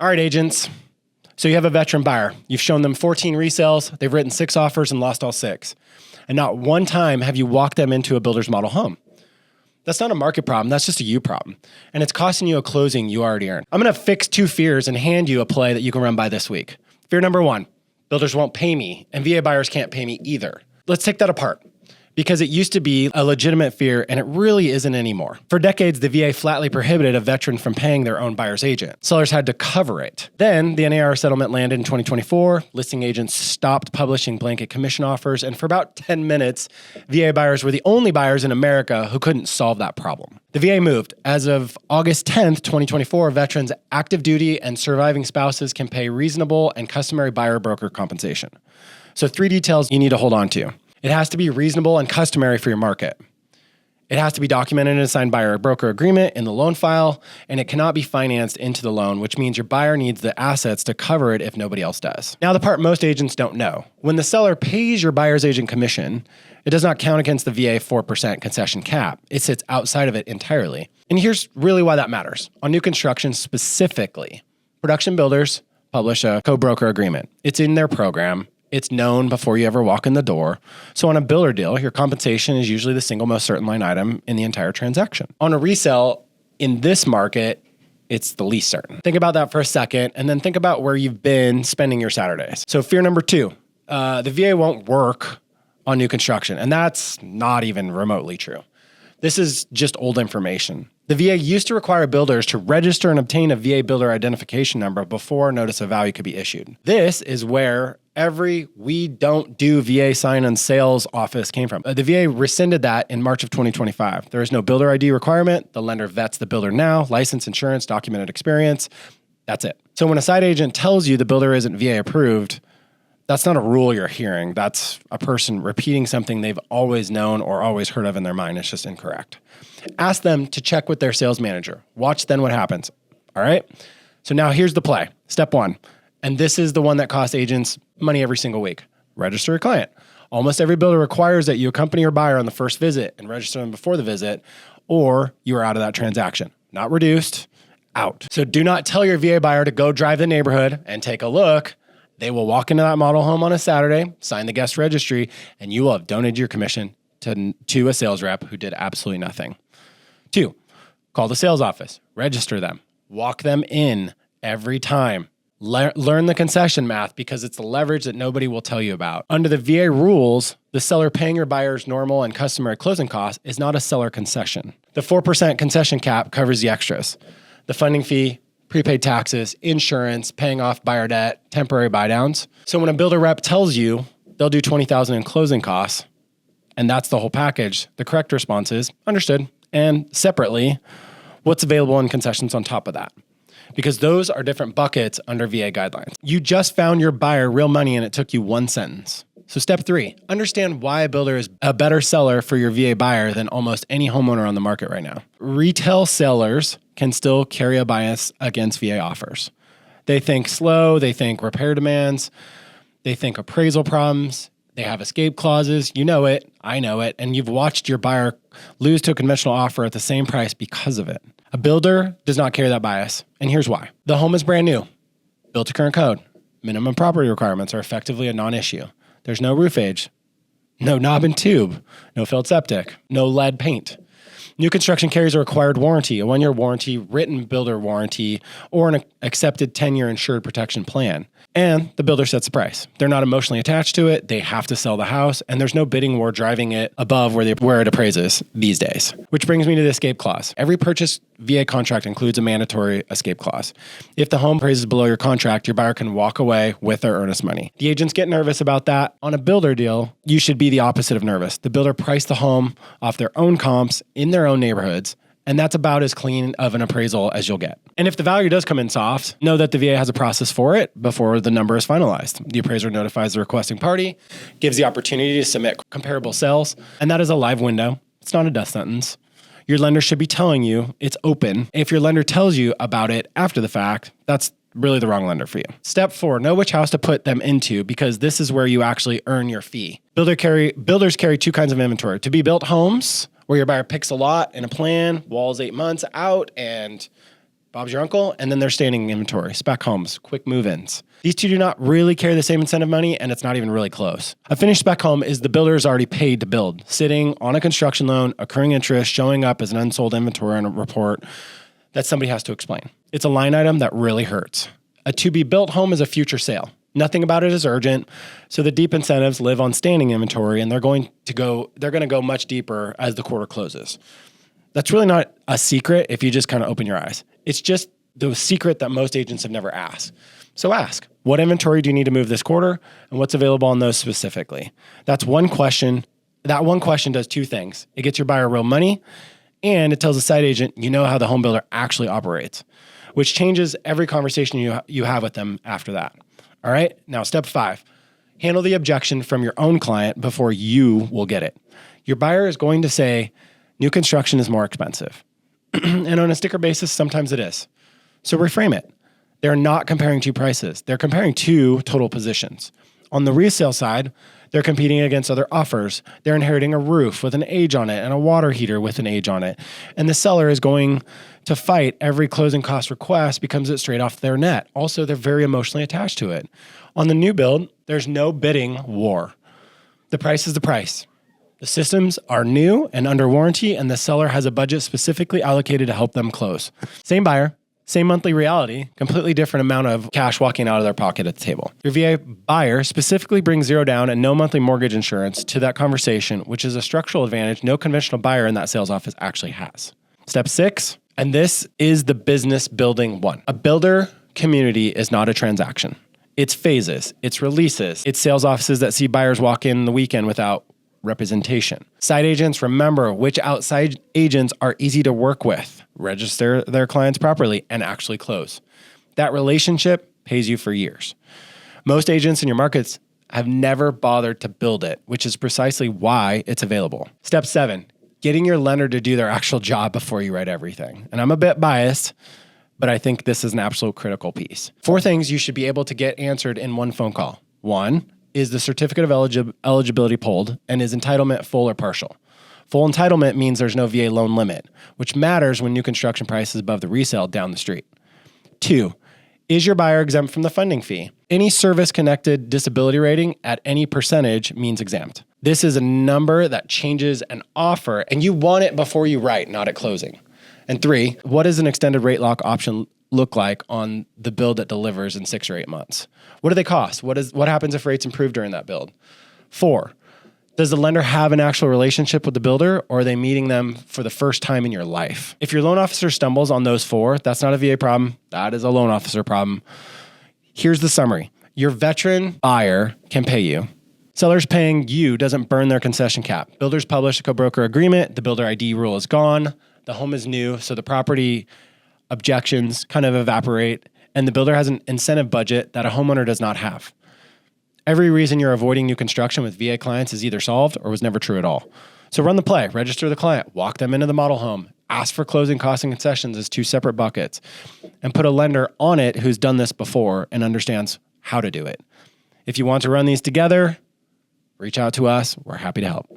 All right, agents. So you have a veteran buyer. You've shown them 14 resales. They've written 6 offers and lost all 6. And not one time have you walked them into a builder's model home. That's not a market problem. That's just a you problem. And it's costing you a closing you already earned. I'm going to fix 2 fears and hand you a play that you can run by this week. Fear number 1, builders won't pay me and VA buyers can't pay me either. Let's take that apart, because it used to be a legitimate fear and it really isn't anymore. For decades, the VA flatly prohibited a veteran from paying their own buyer's agent. Sellers had to cover it. Then the NAR settlement landed in 2024. Listing agents stopped publishing blanket commission offers. And for about 10 minutes, VA buyers were the only buyers in America who couldn't solve that problem. The VA moved. As of August 10th, 2024, veterans active duty and surviving spouses can pay reasonable and customary buyer broker compensation. So 3 details you need to hold on to. It has to be reasonable and customary for your market. It has to be documented in a signed buyer broker agreement in the loan file, and it cannot be financed into the loan, which means your buyer needs the assets to cover it if nobody else does. Now, the part most agents don't know. When the seller pays your buyer's agent commission, it does not count against the VA 4% concession cap. It sits outside of it entirely. And here's really why that matters. On new construction specifically, production builders publish a co-broker agreement. It's in their program. It's known before you ever walk in the door. So on a builder deal, your compensation is usually the single most certain line item in the entire transaction. On a resale, in this market, it's the least certain. Think about that for a second, and then think about where you've been spending your Saturdays. So fear number 2, the VA won't work on new construction, and that's not even remotely true. This is just old information. The VA used to require builders to register and obtain a VA builder identification number before a notice of value could be issued. This is where every "we don't do VA sign and sales" office came from. The VA rescinded that in March of 2025. There is no builder ID requirement. The lender vets the builder now, license, insurance, documented experience. That's it. So when a site agent tells you the builder isn't VA approved, that's not a rule you're hearing. That's a person repeating something they've always known or always heard of in their mind. It's just incorrect. Ask them to check with their sales manager. Watch then what happens. All right? So now here's the play. Step 1. And this is the one that costs agents money every single week. Register a client. Almost every builder requires that you accompany your buyer on the first visit and register them before the visit, or you are out of that transaction. Not reduced, out. So do not tell your VA buyer to go drive the neighborhood and take a look. They will walk into that model home on a Saturday, sign the guest registry, and you will have donated your commission to a sales rep who did absolutely nothing. 2, call the sales office, register them, walk them in every time. Learn the concession math, because it's the leverage that nobody will tell you about. Under the VA rules, the seller paying your buyer's normal and customary closing costs is not a seller concession. The 4% concession cap covers the extras: the funding fee, prepaid taxes, insurance, paying off buyer debt, temporary buy downs. So when a builder rep tells you they'll do $20,000 in closing costs, and that's the whole package, the correct response is understood. And separately, what's available in concessions on top of that? Because those are different buckets under VA guidelines. You just found your buyer real money and it took you 1 sentence. So step 3, understand why a builder is a better seller for your VA buyer than almost any homeowner on the market right now. Retail sellers can still carry a bias against VA offers. They think slow, they think repair demands, they think appraisal problems, they have escape clauses. You know it, I know it, and you've watched your buyer lose to a conventional offer at the same price because of it. A builder does not carry that bias, and here's why. The home is brand new, built to current code. Minimum property requirements are effectively a non-issue. There's no roof age, no knob and tube, no failed septic, no lead paint. New construction carries a required warranty, a 1-year warranty, written builder warranty, or an accepted 10-year insured protection plan. And the builder sets the price. They're not emotionally attached to it. They have to sell the house, and there's no bidding war driving it above where it appraises these days. Which brings me to the escape clause. Every purchase VA contract includes a mandatory escape clause. If the home appraises below your contract, your buyer can walk away with their earnest money. The agents get nervous about that. On a builder deal, you should be the opposite of nervous. The builder priced the home off their own comps in their own neighborhoods, and that's about as clean of an appraisal as you'll get. And if the value does come in soft, know that the VA has a process for it before the number is finalized. The appraiser notifies the requesting party, gives the opportunity to submit comparable sales, and that is a live window. It's not a death sentence. Your lender should be telling you it's open. If your lender tells you about it after the fact, that's really the wrong lender for you. Step 4, know which house to put them into, because this is where you actually earn your fee. Builders carry 2 kinds of inventory: to be built homes, where your buyer picks a lot and a plan, walls 8 months out, and Bob's your uncle, and then there's standing inventory, spec homes, quick move-ins. These two do not really carry the same incentive money, and it's not even really close. A finished spec home is the builder is already paid to build, sitting on a construction loan, accruing interest, showing up as an unsold inventory on a report that somebody has to explain. It's a line item that really hurts. A to-be-built home is a future sale. Nothing about it is urgent, so the deep incentives live on standing inventory, and they're going to go much deeper as the quarter closes. That's really not a secret if you just kind of open your eyes. It's just the secret that most agents have never asked. So ask, what inventory do you need to move this quarter, and what's available on those specifically? That's one question. That one question does two things. It gets your buyer real money, and it tells the site agent you know how the home builder actually operates, which changes every conversation you have with them after that. All right, now step 5, handle the objection from your own client before you will get it. Your buyer is going to say, new construction is more expensive. And on a sticker basis, sometimes it is. So reframe it. They're not comparing two prices. They're comparing two total positions. On the resale side, they're competing against other offers. They're inheriting a roof with an age on it and a water heater with an age on it. And the seller is going to fight every closing cost request because it's straight off their net. Also, they're very emotionally attached to it. On the new build, there's no bidding war. The price is the price. The systems are new and under warranty, and the seller has a budget specifically allocated to help them close. Same buyer, same monthly reality, completely different amount of cash walking out of their pocket at the table. Your VA buyer specifically brings zero down and no monthly mortgage insurance to that conversation, which is a structural advantage no conventional buyer in that sales office actually has. Step 6, and this is the business building one. A builder community is not a transaction. It's phases, it's releases, it's sales offices that see buyers walk in the weekend without representation. Site agents remember which outside agents are easy to work with, register their clients properly, and actually close. That relationship pays you for years. Most agents in your markets have never bothered to build it, which is precisely why it's available. Step 7, getting your lender to do their actual job before you write everything. And I'm a bit biased, but I think this is an absolute critical piece. 4 things you should be able to get answered in one phone call. 1, is the certificate of eligibility pulled, and is entitlement full or partial? Full entitlement means there's no VA loan limit, which matters when new construction price is above the resale down the street. 2, is your buyer exempt from the funding fee? Any service-connected disability rating at any percentage means exempt. This is a number that changes an offer, and you want it before you write, not at closing. And 3, what does an extended rate lock option look like on the build that delivers in 6 or 8 months? What do they cost? What happens if rates improve during that build? 4, does the lender have an actual relationship with the builder, or are they meeting them for the first time in your life? If your loan officer stumbles on those 4, that's not a VA problem. That is a loan officer problem. Here's the summary. Your veteran buyer can pay you. Sellers paying you doesn't burn their concession cap. Builders publish a co-broker agreement. The builder ID rule is gone. The home is new, so the property objections kind of evaporate, and the builder has an incentive budget that a homeowner does not have. Every reason you're avoiding new construction with VA clients is either solved or was never true at all. So run the play, register the client, walk them into the model home, ask for closing costs and concessions as 2 separate buckets, and put a lender on it who's done this before and understands how to do it. If you want to run these together, reach out to us. We're happy to help.